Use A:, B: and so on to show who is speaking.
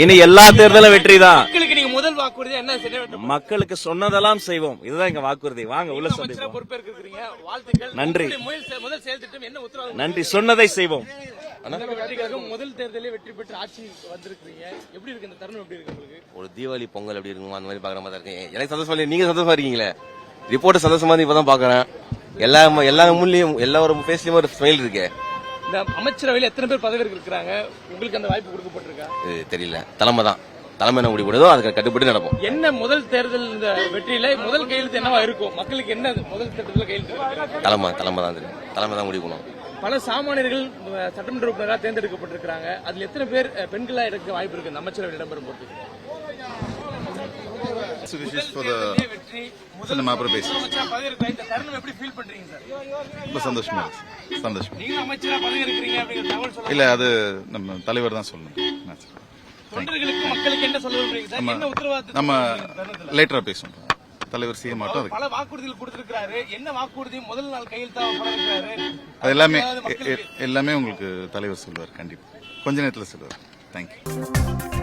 A: இனி எல்லா தேர்தலும் வெற்றி தான்.
B: மக்களுக்கு நீங்க முதல் வாக்குறுதி என்ன?
A: மக்களுக்கு சொன்னதெல்லாம் செய்வோம். இதுதான் எங்க வாக்குறுதி. வாங்க உள்ள சந்திப்போம்.
B: பொறுப்பேற்கிறீங்க, வாழ்த்துக்கள்.
A: நன்றி.
B: முதல் செயல் திட்டம் என்ன உத்தரவாதம்?
A: நன்றி. சொன்னதை செய்வோம்.
B: முதல் தேர்தலில் வெற்றி பெற்று ஆட்சி வந்திருக்கீங்க, எப்படி இருக்கு இந்த தருணம்? எப்படி இருக்கு உங்களுக்கு?
C: ஒரு தீபாவளி பொங்கல் எப்படி இருக்கும் அந்த மாதிரி பாக்குற மாதிரி இருக்கேன். எனக்கு சந்தோஷமா இல்லை, நீங்க சந்தோஷமா இருக்கீங்களே. ரிப்போர்ட் சந்தோஷமா இருந்து இப்பதான் பாக்குறேன். எல்லா முன்லயும் எல்லா ஃபேஸ்லயும் ஒரு ஸ்மைல் இருக்கு.
B: இந்த அமைச்சரவையில் எத்தனை பேர் பதவி இருக்கிறாங்க? உங்களுக்கு அந்த வாய்ப்பு கொடுக்கப்பட்டிருக்கா?
C: தெரியல. தலைமை என்ன முடிவு அதுக்கு கட்டுப்பட்டு நடப்போம்.
B: என்ன முதல் தேர்தல் இந்த வெற்றியில முதல் கையெழுத்து என்னவா இருக்கும்? மக்களுக்கு என்ன முதல் தேர்தல் கையெழுத்து?
C: தலைமை தான் தெரியும். தலைமை தான் முடிவு பண்ணுவோம்.
B: பல சாமானியர்கள் சட்டமன்ற உறுப்பினராக தேர்ந்தெடுக்கப்பட்டிருக்காங்க. அதுல எத்தனை பேர் பெண்களா இருக்க வாய்ப்பு இருக்கு இந்த அமைச்சரவை இடம்பெறும் போது?
D: சந்தோஷமா இல்ல, அது நம்ம தலைவர் தான் சொல்லணும். நம்ம லேட்டரா பேசுவோம். தலைவர் செய்ய மாட்டோம்.
B: பல வாக்குறுதிகள் கொடுத்திருக்காரு. என்ன வாக்குறுதி? முதல் நாள் கையெழுத்தாக
D: அது எல்லாமே உங்களுக்கு தலைவர் சொல்லுவார். கண்டிப்பா கொஞ்ச நேரத்தில் சொல்லுவார். தேங்க்யூ.